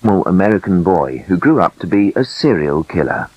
normal American boy who grew up to be a serial killer.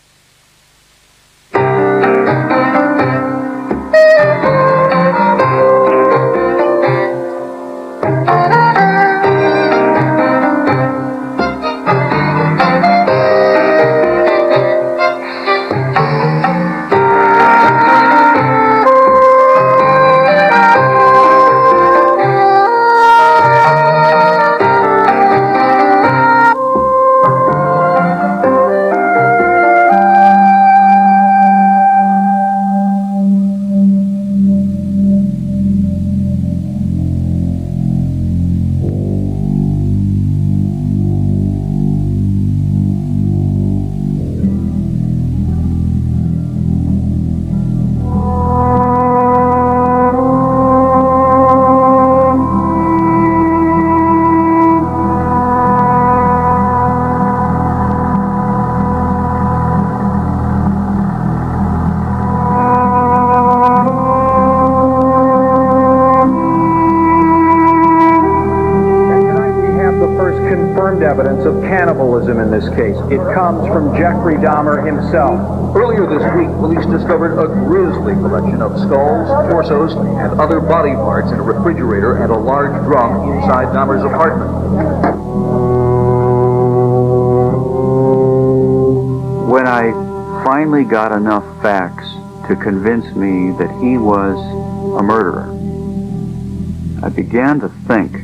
Evidence of cannibalism in this case. It comes from Jeffrey Dahmer himself. Earlier this week, police discovered a grisly collection of skulls, torsos, and other body parts in a refrigerator and a large drum inside Dahmer's apartment. When I finally got enough facts to convince me that he was a murderer, I began to think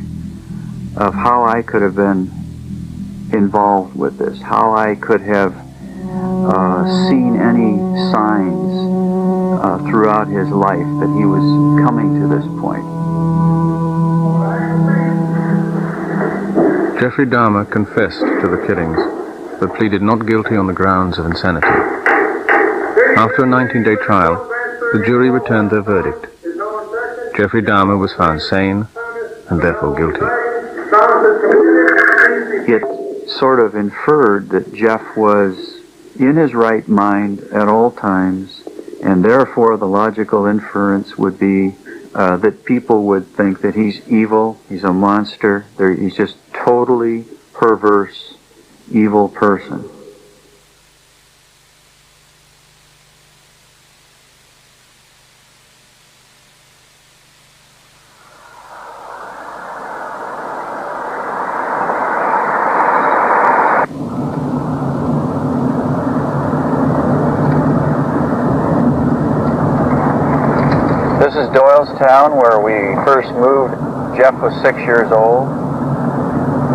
of how I could have been involved with this, how I could have seen any signs throughout his life that he was coming to this point. Jeffrey Dahmer confessed to the killings, but pleaded not guilty on the grounds of insanity. After a 19-day trial, the jury returned their verdict. Jeffrey Dahmer was found sane and therefore guilty. It sort of inferred that Jeff was in his right mind at all times, and therefore the logical inference would be that people would think that he's evil, he's a monster, he's just totally perverse, evil person. This is Doylestown, where we first moved. Jeff was 6 years old,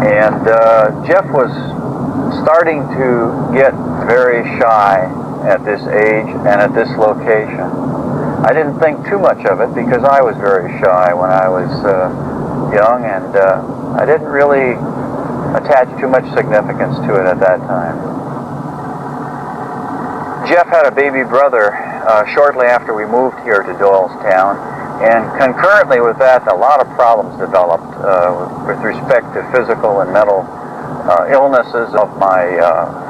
and Jeff was starting to get very shy at this age and at this location. I didn't think too much of it because I was very shy when I was young, and I didn't really attach too much significance to it at that time. Jeff had a baby brother shortly after we moved here to Doylestown, and concurrently with that, a lot of problems developed with respect to physical and mental illnesses of my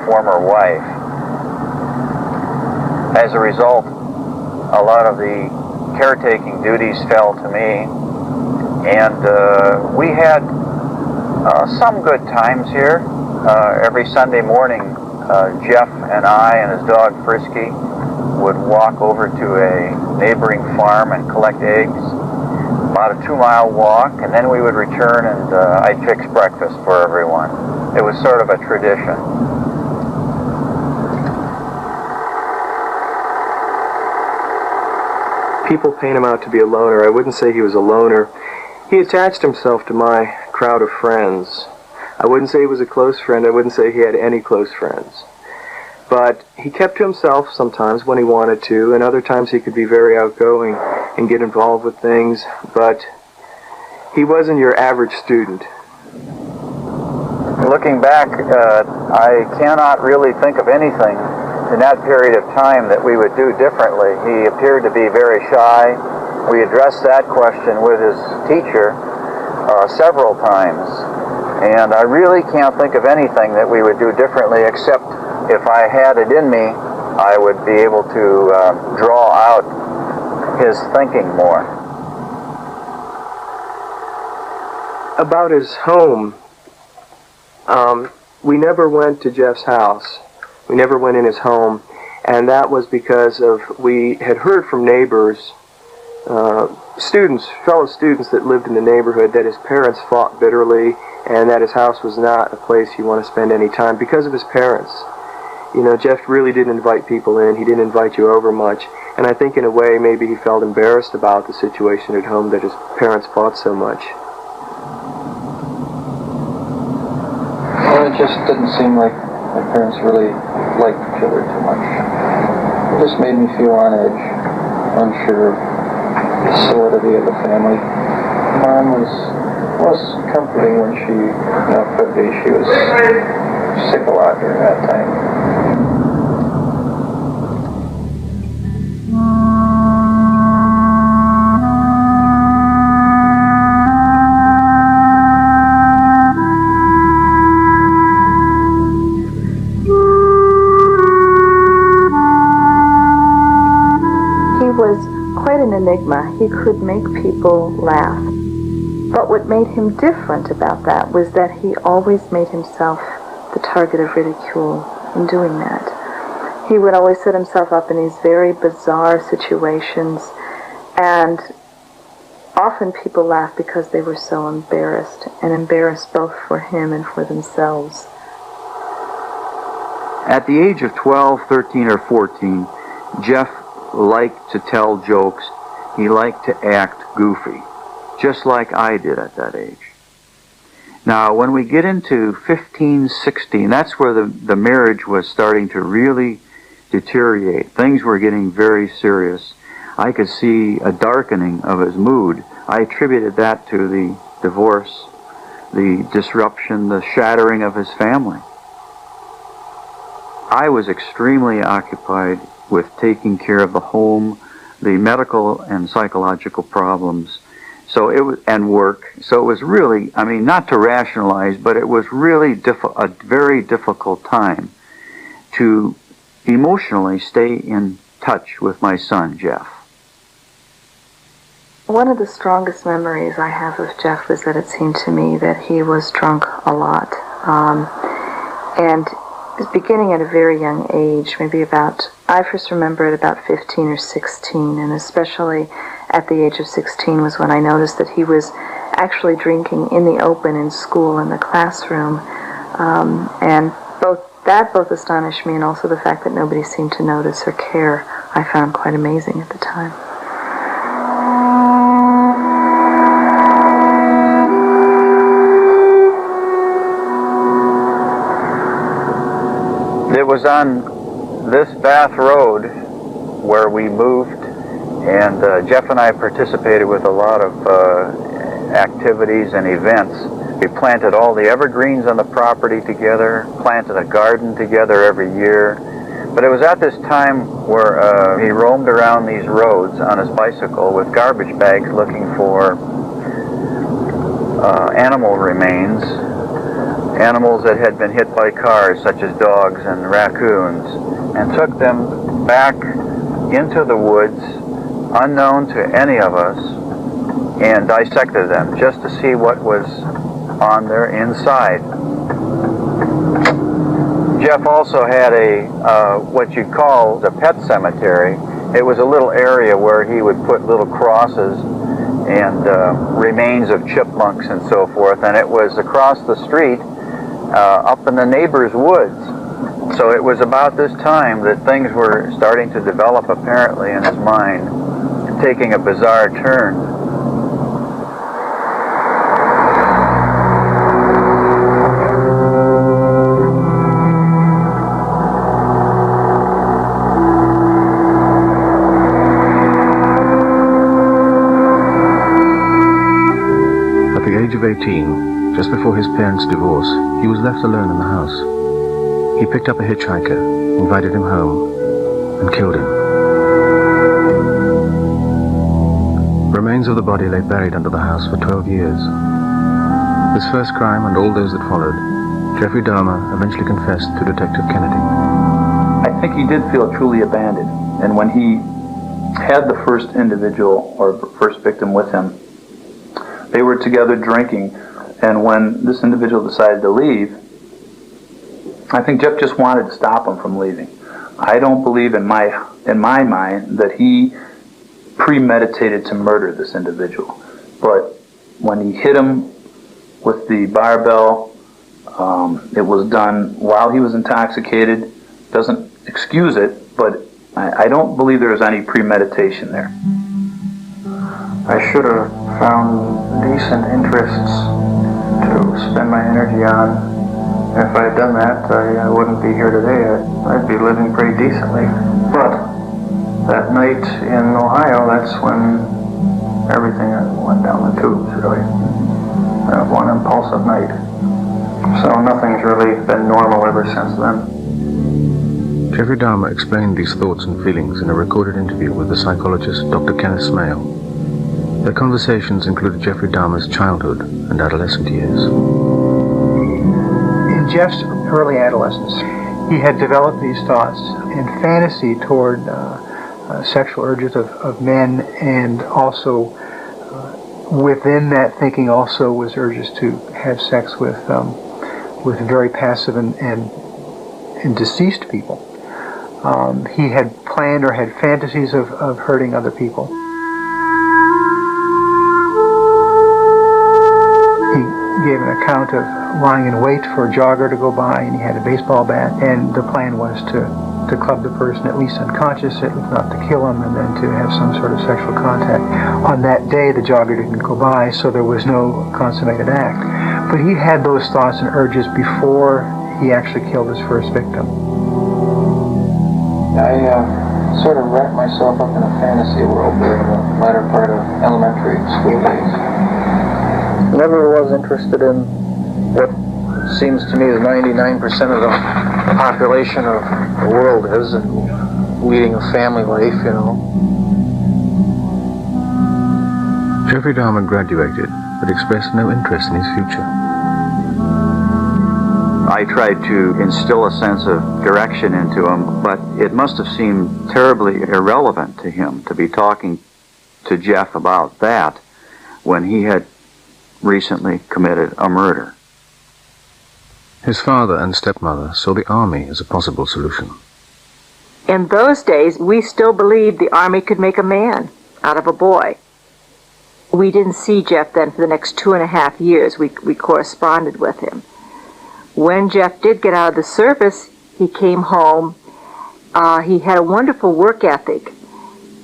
former wife. As a result, a lot of the caretaking duties fell to me, and we had some good times here. Every Sunday morning, Jeff and I and his dog Frisky would walk over to a neighboring farm and collect eggs, about a 2-mile walk, and then we would return and I'd fix breakfast for everyone. It was sort of a tradition. People paint him out to be a loner. I wouldn't say he was a loner. He attached himself to my crowd of friends. I wouldn't say he was a close friend. I wouldn't say he had any close friends. But he kept to himself sometimes when he wanted to, and other times he could be very outgoing and get involved with things, but he wasn't your average student. Looking back, I cannot really think of anything in that period of time that we would do differently. He appeared to be very shy. We addressed that question with his teacher several times, and I really can't think of anything that we would do differently, except if I had it in me, I would be able to draw out his thinking more. About his home, we never went to Jeff's house. We never went in his home, and that was because we had heard from neighbors, fellow students that lived in the neighborhood, that his parents fought bitterly and that his house was not a place you want to spend any time because of his parents. You know, Jeff really didn't invite people in. He didn't invite you over much. And I think in a way maybe he felt embarrassed about the situation at home that his parents fought so much. Well, it just didn't seem like my parents really liked each other too much. It just made me feel on edge, unsure of the solidity of the family. Mom was comforting when she could be. She was sick a lot during that time. Enigma. He could make people laugh. But what made him different about that was that he always made himself the target of ridicule in doing that. He would always set himself up in these very bizarre situations, and often people laughed because they were so embarrassed, and embarrassed both for him and for themselves. At the age of 12, 13, or 14, Jeff liked to tell jokes. He liked to act goofy, just like I did at that age. Now, when we get into 15, 16, that's where the marriage was starting to really deteriorate. Things were getting very serious. I could see a darkening of his mood. I attributed that to the divorce, the disruption, the shattering of his family. I was extremely occupied with taking care of the home, the medical and psychological problems, and work. So it was really, not to rationalize, but it was really a very difficult time to emotionally stay in touch with my son, Jeff. One of the strongest memories I have of Jeff was that it seemed to me that he was drunk a lot. And beginning at a very young age, I first remember at about 15 or 16, and especially at the age of 16 was when I noticed that he was actually drinking in the open in school, in the classroom. And both astonished me, and also the fact that nobody seemed to notice or care, I found quite amazing at the time. It was on this Bath Road where we moved, and Jeff and I participated with a lot of activities and events. We planted all the evergreens on the property together, planted a garden together every year. But it was at this time where he roamed around these roads on his bicycle with garbage bags looking for animal remains, animals that had been hit by cars, such as dogs and raccoons, and took them back into the woods, unknown to any of us, and dissected them just to see what was on their inside. Jeff also had what you'd call a pet cemetery. It was a little area where he would put little crosses and remains of chipmunks and so forth, and it was across the street up in the neighbor's woods. So it was about this time that things were starting to develop apparently in his mind, taking a bizarre turn. At the age of 18, just before his parents' divorce, he was left alone in the house. He picked up a hitchhiker, invited him home, and killed him. Remains of the body lay buried under the house for 12 years. This first crime and all those that followed, Jeffrey Dahmer eventually confessed to Detective Kennedy. I think he did feel truly abandoned, and when he had the first individual or first victim with him, they were together drinking, and when this individual decided to leave, I think Jeff just wanted to stop him from leaving. I don't believe in my mind that he premeditated to murder this individual. But when he hit him with the barbell, it was done while he was intoxicated. Doesn't excuse it, but I don't believe there was any premeditation there. I should have found decent interests to spend my energy on. If I had done that, I wouldn't be here today. I'd be living pretty decently. But that night in Ohio, that's when everything went down the tubes, really. One impulsive night. So nothing's really been normal ever since then. Jeffrey Dahmer explained these thoughts and feelings in a recorded interview with the psychologist Dr. Kenneth Smale. Their conversations included Jeffrey Dahmer's childhood and adolescent years. In Jeff's early adolescence, he had developed these thoughts and fantasy toward sexual urges of men, and also within that thinking also was urges to have sex with very passive and deceased people. He had planned or had fantasies of hurting other people. He gave an account of lying in wait for a jogger to go by, and he had a baseball bat, and the plan was to club the person at least unconscious, if not to kill him, and then to have some sort of sexual contact. On that day, the jogger didn't go by, so there was no consummated act. But he had those thoughts and urges before he actually killed his first victim. I sort of wrapped myself up in a fantasy world during the latter part of elementary school days. Never was interested in what seems to me is 99% of the population of the world is, and leading a family life, you know. Jeffrey Dahmer graduated, but expressed no interest in his future. I tried to instill a sense of direction into him, but it must have seemed terribly irrelevant to him to be talking to Jeff about that when he had recently committed a murder. His father and stepmother saw the Army as a possible solution. In those days, we still believed the Army could make a man out of a boy. We didn't see Jeff then for the next 2.5 years. We corresponded with him. When Jeff did get out of the service, he came home. He had a wonderful work ethic.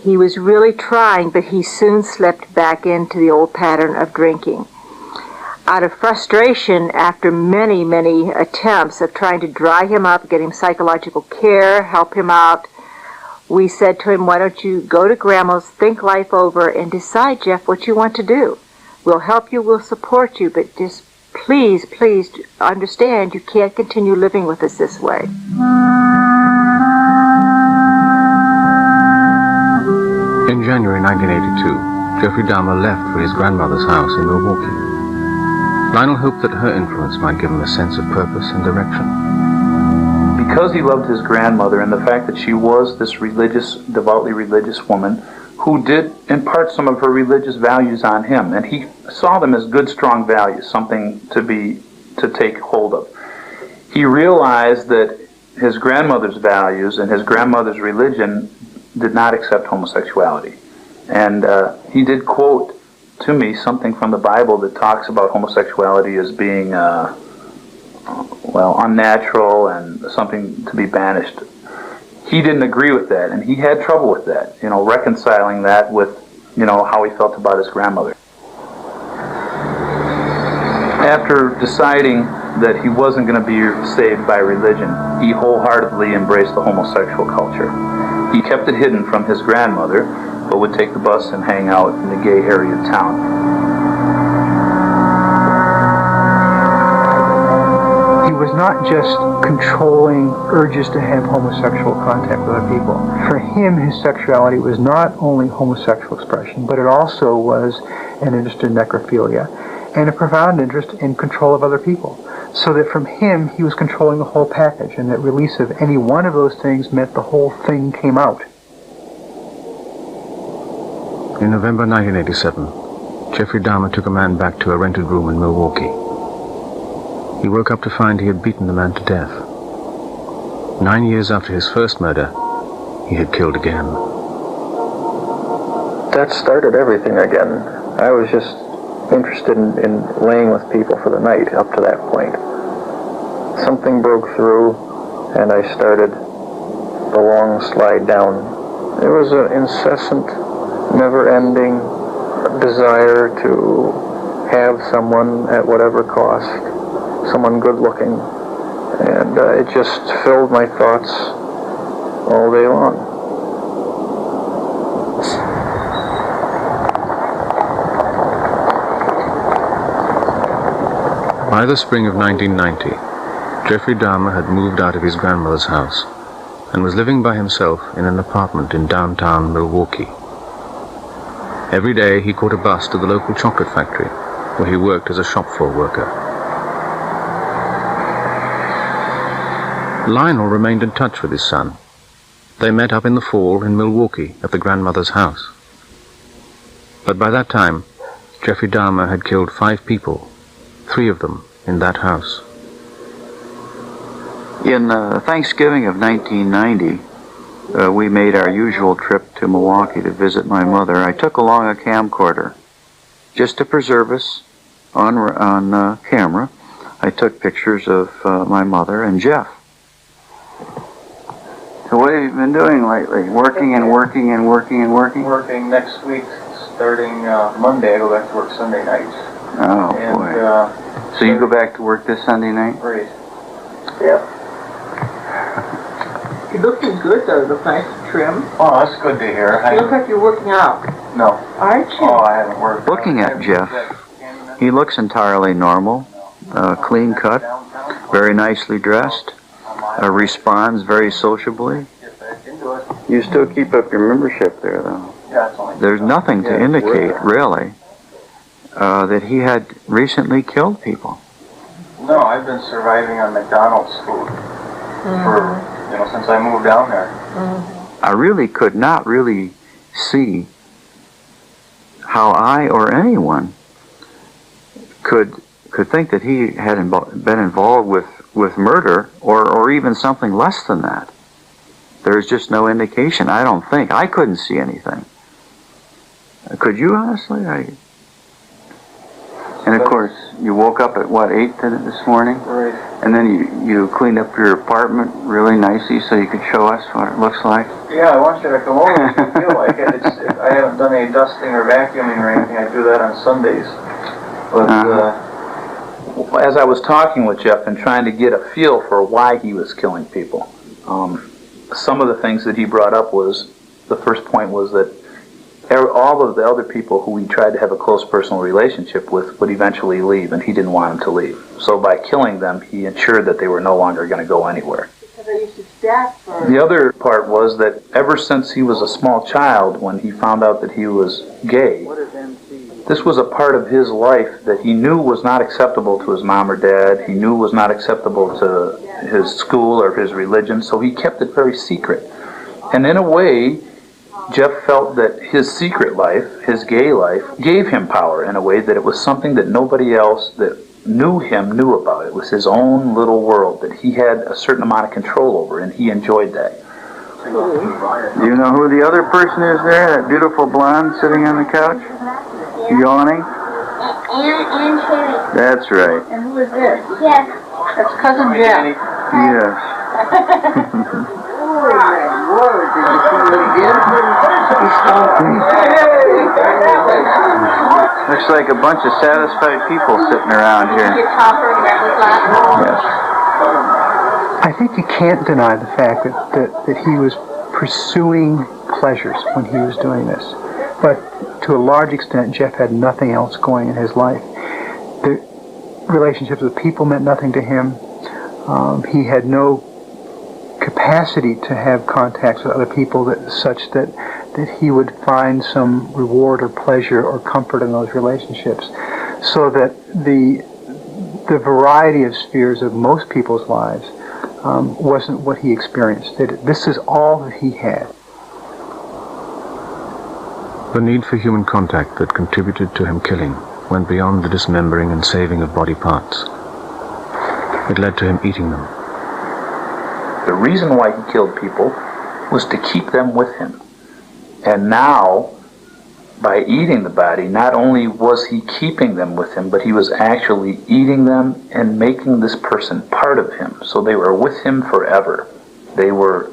He was really trying, but he soon slipped back into the old pattern of drinking. Out of frustration, after many, many attempts of trying to dry him up, get him psychological care, help him out, we said to him, why don't you go to Grandma's, think life over, and decide, Jeff, what you want to do. We'll help you, we'll support you, but just please, please understand you can't continue living with us this way. In January 1982, Jeffrey Dahmer left for his grandmother's house in Milwaukee. Lionel hoped that her influence might give him a sense of purpose and direction. Because he loved his grandmother and the fact that she was this religious, devoutly religious woman who did impart some of her religious values on him, and he saw them as good, strong values, something to take hold of. He realized that his grandmother's values and his grandmother's religion did not accept homosexuality. And he did quote to me something from the Bible that talks about homosexuality as being, unnatural and something to be banished. He didn't agree with that, and he had trouble with that, reconciling that with, how he felt about his grandmother. After deciding that he wasn't going to be saved by religion, he wholeheartedly embraced the homosexual culture. He kept it hidden from his grandmother, but would take the bus and hang out in the gay area of town. He was not just controlling urges to have homosexual contact with other people. For him, his sexuality was not only homosexual expression, but it also was an interest in necrophilia and a profound interest in control of other people. So that from him, he was controlling the whole package, and that release of any one of those things meant the whole thing came out. In November 1987, Jeffrey Dahmer took a man back to a rented room in Milwaukee. He woke up to find he had beaten the man to death. 9 years after his first murder, he had killed again. That started everything again. I was just interested in laying with people for the night up to that point. Something broke through, and I started the long slide down. It was an incessant, never-ending desire to have someone at whatever cost, someone good-looking, and it just filled my thoughts all day long. By the spring of 1990, Jeffrey Dahmer had moved out of his grandmother's house and was living by himself in an apartment in downtown Milwaukee. Every day he caught a bus to the local chocolate factory, where he worked as a shop floor worker. Lionel remained in touch with his son. They met up in the fall in Milwaukee at the grandmother's house. But by that time, Jeffrey Dahmer had killed 5 people, 3 of them in that house. In Thanksgiving of 1990, we made our usual trip to Milwaukee to visit my mother. I took along a camcorder just to preserve us on camera. I took pictures of my mother and Jeff. So what have you been doing lately? Working and working and working and working? Working next week, starting Monday. I go back to work Sunday nights. Oh, boy. So you go back to work this Sunday night? Right. Yep. You're looking good though. You look nice and trim. Oh, that's good to hear. You look like you're working out. No. Aren't you? Oh, I haven't worked. Looking at Jeff, he looks entirely normal, clean cut, very nicely dressed, responds very sociably. You still keep up your membership there, though. There's nothing to indicate, really, that he had recently killed people. No, I've been surviving on McDonald's food for, since I moved down there. I really could not really see how I or anyone could think that he had been involved with murder or even something less than that. There's just no indication. I don't think. I couldn't see anything. Could you, honestly? And of course, you woke up at what, 8 this morning? Right. And then you cleaned up your apartment really nicely so you could show us what it looks like? Yeah, I want you to come over if you feel like it. I haven't done any dusting or vacuuming or anything. I do that on Sundays. But as I was talking with Jeff and trying to get a feel for why he was killing people, some of the things that he brought up was, the first point was that all of the other people who he tried to have a close personal relationship with would eventually leave, and he didn't want them to leave. So by killing them, he ensured that they were no longer going to go anywhere. The other part was that ever since he was a small child, when he found out that he was gay, this was a part of his life that he knew was not acceptable to his mom or dad. He knew was not acceptable to his school or his religion, so he kept it very secret. And in a way, Jeff felt that his secret life, his gay life, gave him power in a way that it was something that nobody else that knew him knew about. It was his own little world that he had a certain amount of control over, and he enjoyed that. Do you know who the other person is there? That beautiful blonde sitting on the couch? Yawning? And Terry. That's right. And who is this? Yes. That's Cousin Jeff. Yes. Looks like a bunch of satisfied people sitting around here. Yes. I think you can't deny the fact that he was pursuing pleasures when he was doing this. But to a large extent, Jeff had nothing else going in his life. The relationships with people meant nothing to him. He had no capacity to have contacts with other people such that he would find some reward or pleasure or comfort in those relationships. So that the variety of spheres of most people's lives wasn't what he experienced. This is all that he had. The need for human contact that contributed to him killing went beyond the dismembering and saving of body parts. It led to him eating them. The reason why he killed people was to keep them with him. And now, by eating the body, not only was he keeping them with him, but he was actually eating them and making this person part of him. So they were with him forever. They were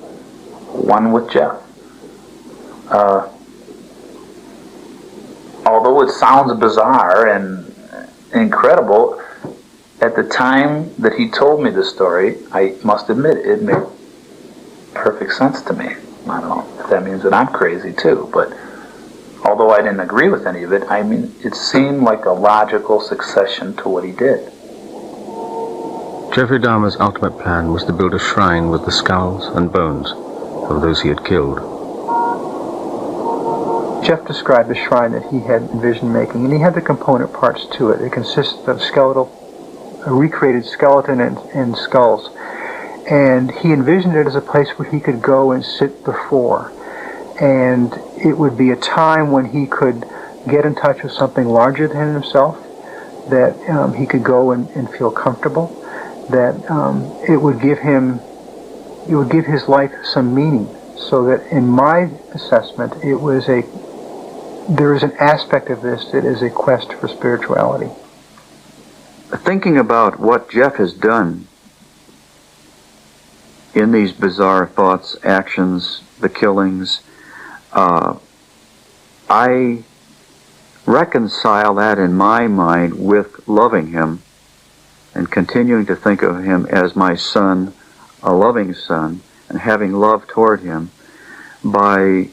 one with Jeff. Although it sounds bizarre and incredible, at the time that he told me the story, I must admit it made perfect sense to me. I don't know if that means that I'm crazy too, but although I didn't agree with any of it, I mean, it seemed like a logical succession to what he did. Jeffrey Dahmer's ultimate plan was to build a shrine with the skulls and bones of those he had killed. Jeff described the shrine that he had envisioned making, and he had the component parts to it. It consisted of a recreated skeleton and skulls. And he envisioned it as a place where he could go and sit before. And it would be a time when he could get in touch with something larger than himself, that he could go and feel comfortable, that it would give his life some meaning. So that in my assessment, there is an aspect of this that is a quest for spirituality. Thinking about what Jeff has done in these bizarre thoughts, actions, the killings, I reconcile that in my mind with loving him and continuing to think of him as my son, a loving son, and having love toward him by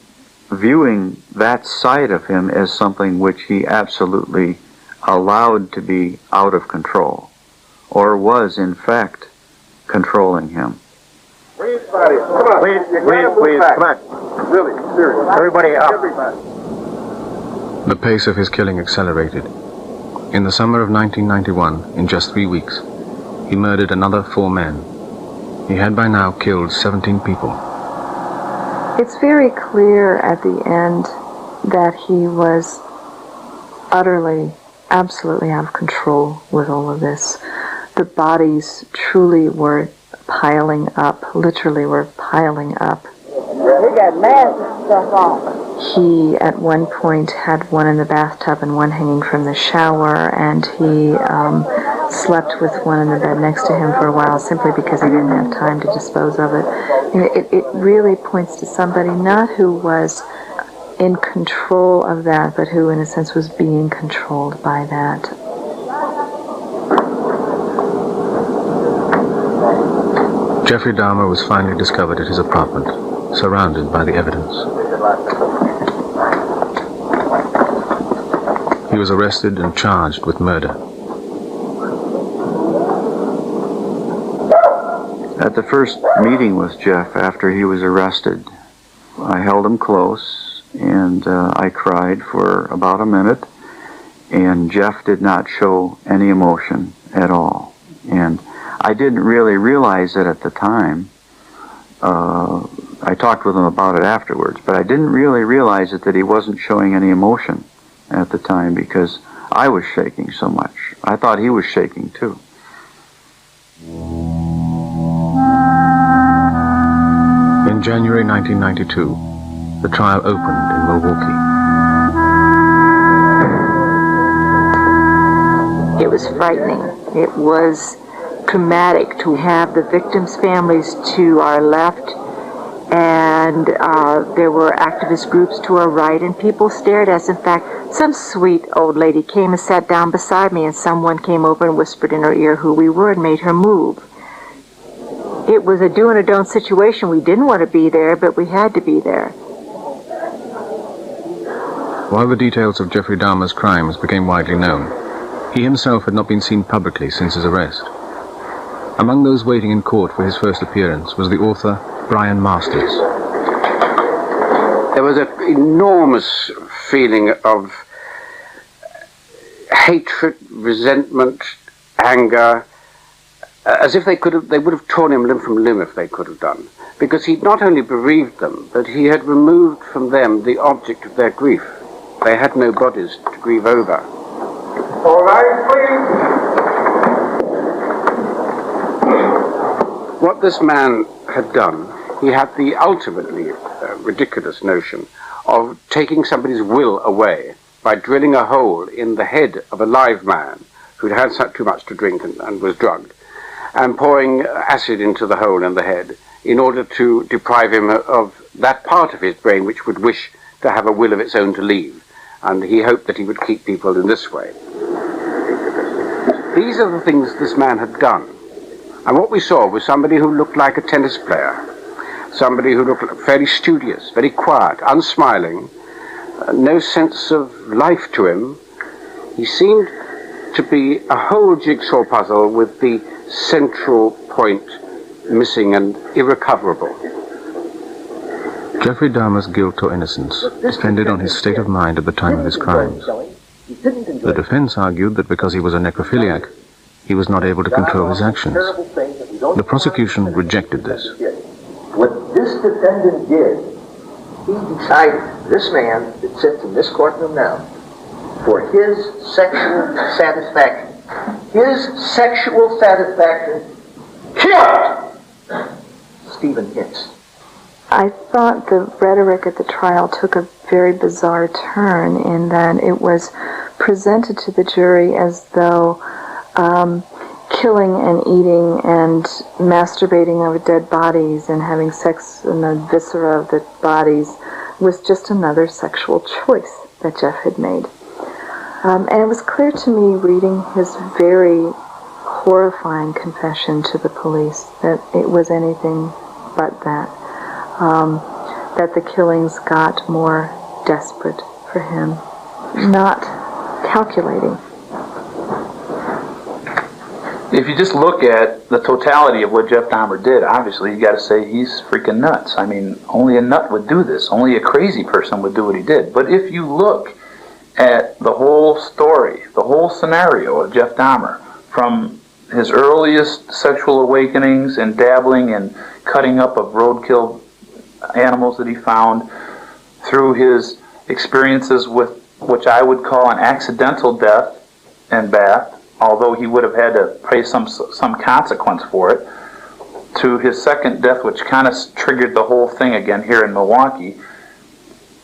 viewing that side of him as something which he absolutely allowed to be out of control, or was in fact controlling him. Please, buddy, come on. Please, come on. Really, seriously. Everybody up. The pace of his killing accelerated. In the summer of 1991, in just 3 weeks, he murdered another 4 men. He had by now killed 17 people. It's very clear at the end that he was utterly, absolutely out of control with all of this. The bodies truly were piling up, literally were piling up. We got massive stuff on. He, at one point, had one in the bathtub and one hanging from the shower, and he slept with one in the bed next to him for a while simply because he didn't have time to dispose of it. It really points to somebody not who was in control of that, but who, in a sense, was being controlled by that. Jeffrey Dahmer was finally discovered at his apartment, surrounded by the evidence. He was arrested and charged with murder. At the first meeting with Jeff after he was arrested, I held him close and I cried for about a minute, and Jeff did not show any emotion at all. And I didn't really realize it at the time. I talked with him about it afterwards, but I didn't really realize it that he wasn't showing any emotion at the time because I was shaking so much. I thought he was shaking too. In January 1992, the trial opened in Milwaukee. It was frightening. It was traumatic to have the victims' families to our left, and there were activist groups to our right, and people stared at us. In fact, some sweet old lady came and sat down beside me, and someone came over and whispered in her ear who we were and made her move. It was a do and a don't situation. We didn't want to be there, but we had to be there. While the details of Jeffrey Dahmer's crimes became widely known, he himself had not been seen publicly since his arrest. Among those waiting in court for his first appearance was the author Brian Masters. There was an enormous feeling of hatred, resentment, anger, as if they would have torn him limb from limb if they could have done. Because he'd not only bereaved them, but he had removed from them the object of their grief. They had no bodies to grieve over. All right, please. What this man had done, he had the ultimately ridiculous notion of taking somebody's will away by drilling a hole in the head of a live man who'd had too much to drink and was drugged, and pouring acid into the hole in the head in order to deprive him of that part of his brain which would wish to have a will of its own to leave. And he hoped that he would keep people in this way. These are the things this man had done. And what we saw was somebody who looked like a tennis player, somebody who looked fairly studious, very quiet, unsmiling, no sense of life to him. He seemed to be a whole jigsaw puzzle with the central point missing and irrecoverable. Jeffrey Dahmer's guilt or innocence depended on his state of mind at the time of his crimes. The defense argued that because he was a necrophiliac, he was not able to control his actions. The prosecution rejected this. What this defendant did, he decided, this man that sits in this courtroom now, for his sexual satisfaction, killed Stephen Hicks. I thought the rhetoric at the trial took a very bizarre turn in that it was presented to the jury as though killing and eating and masturbating over dead bodies and having sex in the viscera of the bodies was just another sexual choice that Jeff had made. And it was clear to me, reading his very horrifying confession to the police, that it was anything but that. That the killings got more desperate for him, not calculating. If you just look at the totality of what Jeff Dahmer did, obviously you got to say he's freaking nuts. I mean, only a nut would do this. Only a crazy person would do what he did. But if you look at the whole story, the whole scenario of Jeff Dahmer, from his earliest sexual awakenings and dabbling and cutting up of roadkill animals that he found, through his experiences with which I would call an accidental death in Bath, although he would have had to pay some consequence for it, to his second death, which kind of triggered the whole thing again here in Milwaukee.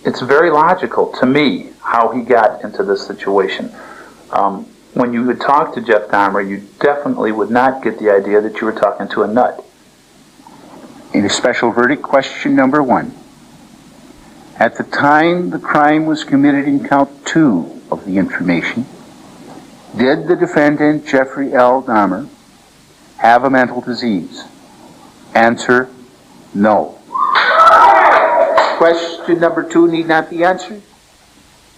It's very logical to me how he got into this situation. When you would talk to Jeff Dahmer, you definitely would not get the idea that you were talking to a nut. In a special verdict, question number 1. At the time the crime was committed in count 2 of the information, did the defendant, Jeffrey L. Dahmer, have a mental disease? Answer, no. Question number 2 need not be answered.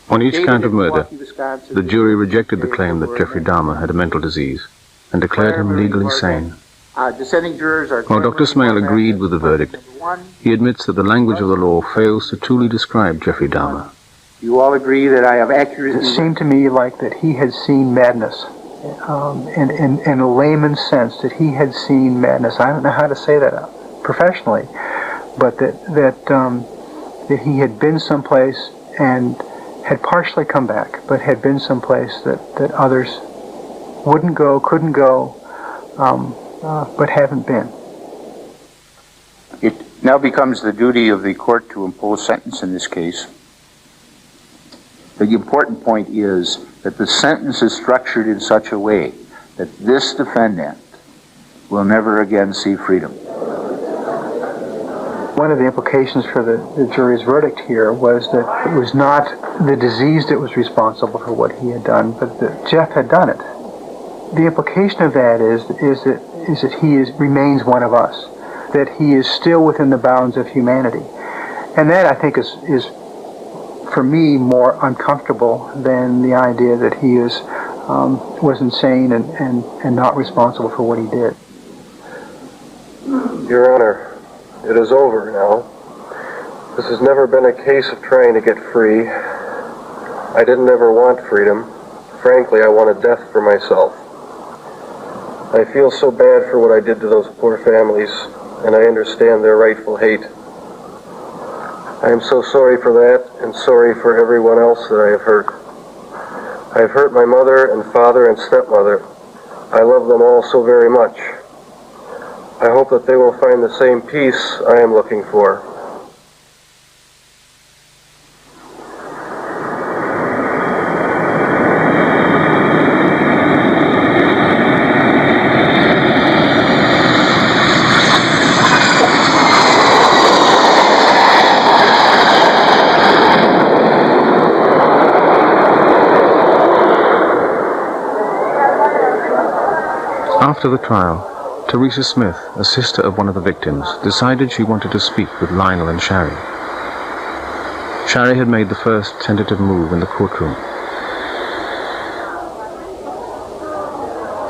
On each count of murder, the jury rejected the claim that Jeffrey Dahmer had a mental disease and declared him legally sane. Dissenting jurors are... While Dr. Smale agreed with the verdict, he admits that the language of the law fails to truly describe Jeffrey Dahmer. You all agree that I have accurately... It seemed to me like that he had seen madness, in a layman's sense, that he had seen madness. I don't know how to say that professionally, but that he had been someplace and had partially come back, but had been someplace that others wouldn't go, couldn't go, but haven't been. It now becomes the duty of the court to impose sentence in this case. The important point is that the sentence is structured in such a way that this defendant will never again see freedom. One of the implications for the jury's verdict here was that it was not the disease that was responsible for what he had done, but that Jeff had done it. The implication of that is that he remains one of us, that he is still within the bounds of humanity. And that, I think, is for me, more uncomfortable than the idea that he was insane and not responsible for what he did. Your Honor, it is over now. This has never been a case of trying to get free. I didn't ever want freedom. Frankly, I wanted death for myself. I feel so bad for what I did to those poor families, and I understand their rightful hate. I am so sorry for that, and sorry for everyone else that I have hurt. I have hurt my mother and father and stepmother. I love them all so very much. I hope that they will find the same peace I am looking for. After the trial, Teresa Smith, a sister of one of the victims, decided she wanted to speak with Lionel and Shari. Shari had made the first tentative move in the courtroom.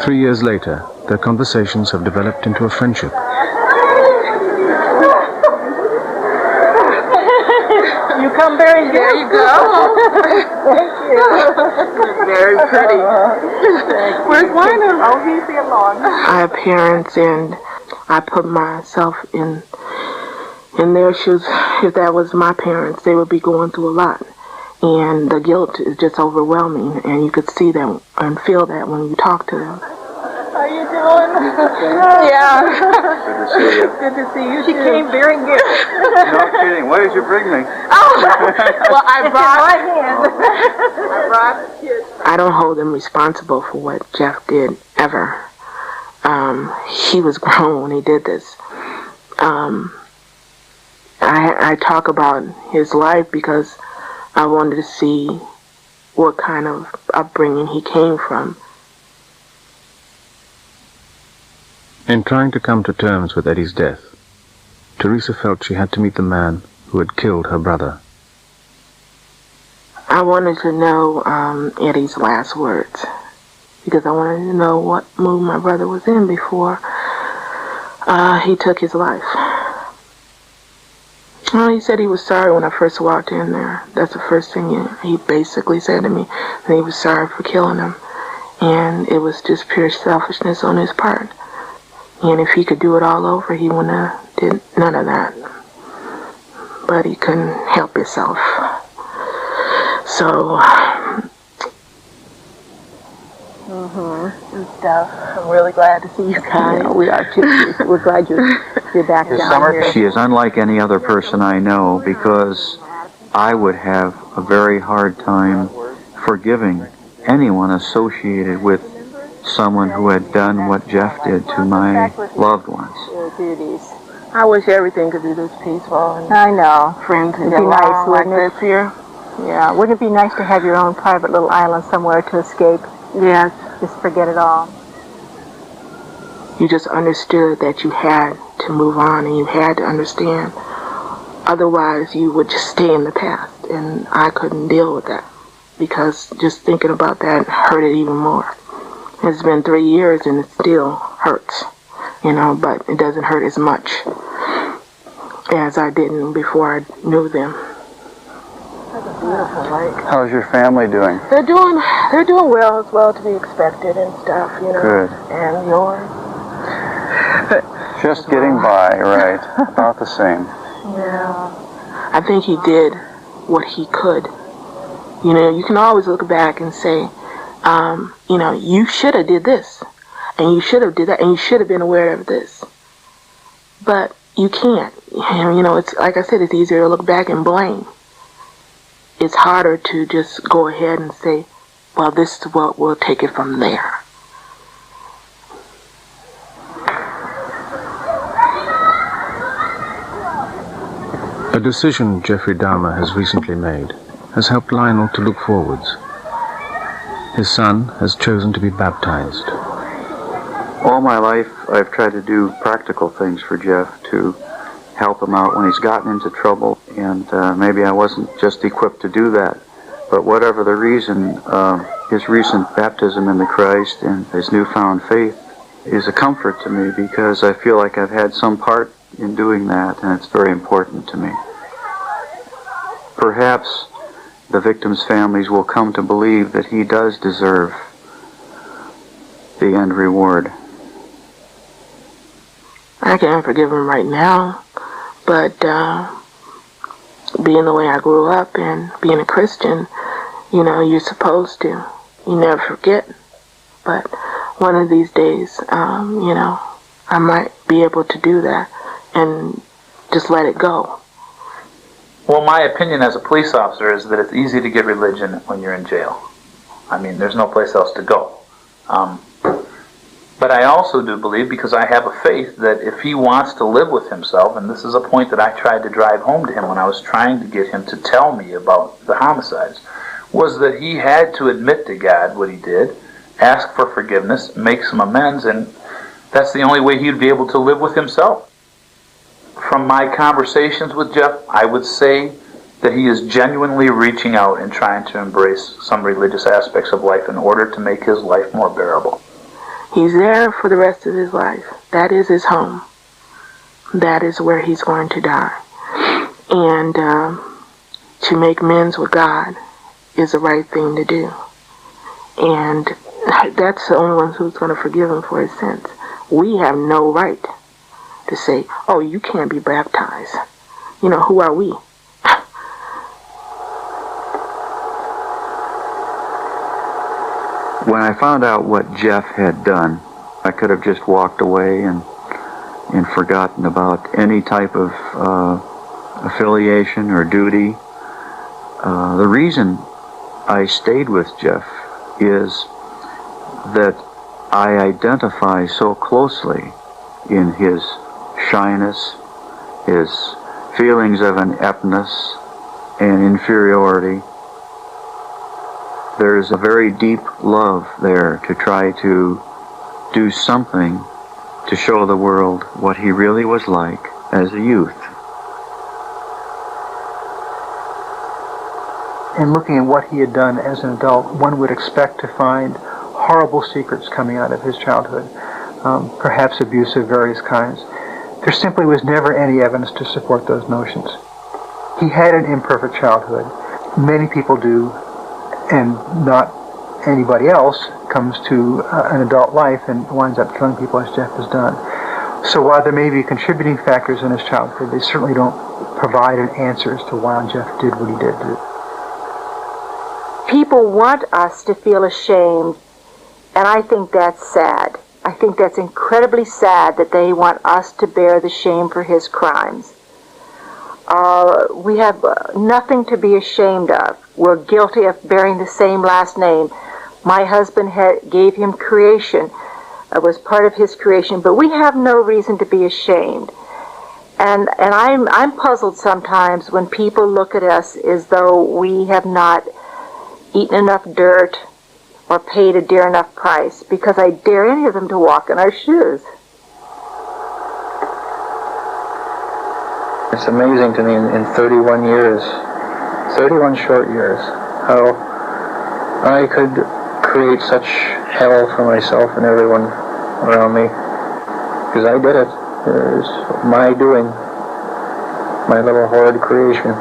3 years later, their conversations have developed into a friendship. You come very good. There you go. Thank you. Very pretty. Where's Lionel? Oh, he's here long. I have parents, and I put myself in their shoes. If that was my parents, they would be going through a lot. And the guilt is just overwhelming, and you could see that and feel that when you talk to them. How you doing? Yeah. Good to see you. Good to see you. She came very good. No kidding. What did you bring me? Oh, well, I brought kids. I don't hold them responsible for what Jeff did, ever. He was grown when he did this. I talk about his life because I wanted to see what kind of upbringing he came from. In trying to come to terms with Eddie's death, Teresa felt she had to meet the man who had killed her brother. I wanted to know Eddie's last words because I wanted to know what mood my brother was in before he took his life. Well, he said he was sorry when I first walked in there. That's the first thing he basically said to me. And he was sorry for killing him. And it was just pure selfishness on his part. And if he could do it all over, he wouldn't have did none of that. But he couldn't help himself. So, and stuff. I'm really glad to see you guys. we are too. We're glad you're back down here. She is unlike any other person I know because I would have a very hard time forgiving anyone associated with someone who had done what Jeff did to my loved ones. I wish everything could be this peaceful. And I know. Friends and It'd be nice, like wouldn't it? this here. Yeah. Wouldn't it be nice to have your own private little island somewhere to escape? Yes. Just forget it all. You just understood that you had to move on and you had to understand. Otherwise, you would just stay in the past. And I couldn't deal with that because just thinking about that hurt it even more. It's been 3 years and it still hurts, but it doesn't hurt as much as I didn't before I knew them. That's a beautiful lake. How's your family doing? They're doing well, as well to be expected and stuff, Good. And yours? Just getting by, right. About the same. Yeah. I think he did what he could. You can always look back and say, you should have did this, and you should have did that, and you should have been aware of this. But you can't. It's like I said, it's easier to look back and blame. It's harder to just go ahead and say, well, this is what we'll take it from there. A decision Jeffrey Dahmer has recently made has helped Lionel to look forwards. His son has chosen to be baptized. All my life, I've tried to do practical things for Jeff to help him out when he's gotten into trouble, and maybe I wasn't just equipped to do that. But whatever the reason, his recent baptism in the Christ and his newfound faith is a comfort to me because I feel like I've had some part in doing that, and it's very important to me. Perhaps the victims' families will come to believe that he does deserve the end reward. I can't forgive him right now, but being the way I grew up and being a Christian, you're supposed to. You never forget. But one of these days, I might be able to do that and just let it go. Well, my opinion as a police officer is that it's easy to get religion when you're in jail. I mean, there's no place else to go. But I also do believe, because I have a faith, that if he wants to live with himself, and this is a point that I tried to drive home to him when I was trying to get him to tell me about the homicides, was that he had to admit to God what he did, ask for forgiveness, make some amends, and that's the only way he'd be able to live with himself. From my conversations with Jeff, I would say that he is genuinely reaching out and trying to embrace some religious aspects of life in order to make his life more bearable. He's there for the rest of his life. That is his home. That is where he's going to die. And to make amends with God is the right thing to do. And that's the only one who's going to forgive him for his sins. We have no right to say, oh, you can't be baptized. You know, who are we? When I found out what Jeff had done, I could have just walked away and forgotten about any type of affiliation or duty. The reason I stayed with Jeff is that I identify so closely in his shyness, his feelings of ineptness and inferiority. There's a very deep love there to try to do something to show the world what he really was like as a youth. And looking at what he had done as an adult, one would expect to find horrible secrets coming out of his childhood, perhaps abuse of various kinds. There simply was never any evidence to support those notions. He had an imperfect childhood. Many people do, and not anybody else comes to an adult life and winds up killing people as Jeff has done. So while there may be contributing factors in his childhood, they certainly don't provide an answer as to why Jeff did what he did. People want us to feel ashamed, and I think that's sad. I think that's incredibly sad that they want us to bear the shame for his crimes. We have nothing to be ashamed of. We're guilty of bearing the same last name. My husband gave him creation, was part of his creation, but we have no reason to be ashamed. And I'm puzzled sometimes when people look at us as though we have not eaten enough dirt or paid a dear enough price, because I dare any of them to walk in our shoes. It's amazing to me in 31 years, 31 short years, how I could create such hell for myself and everyone around me. Because I did it. It was my doing, my little horrid creation.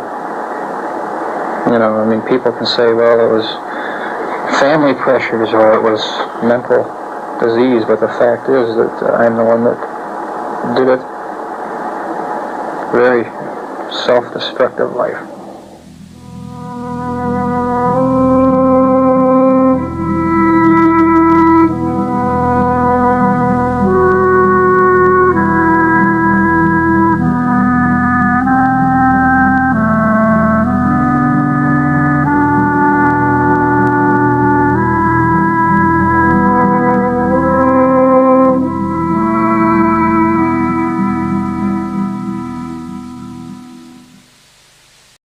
You know, I mean, people can say, well, it was family pressures or it was mental disease, but the fact is that I'm the one that did it. Very self-destructive life.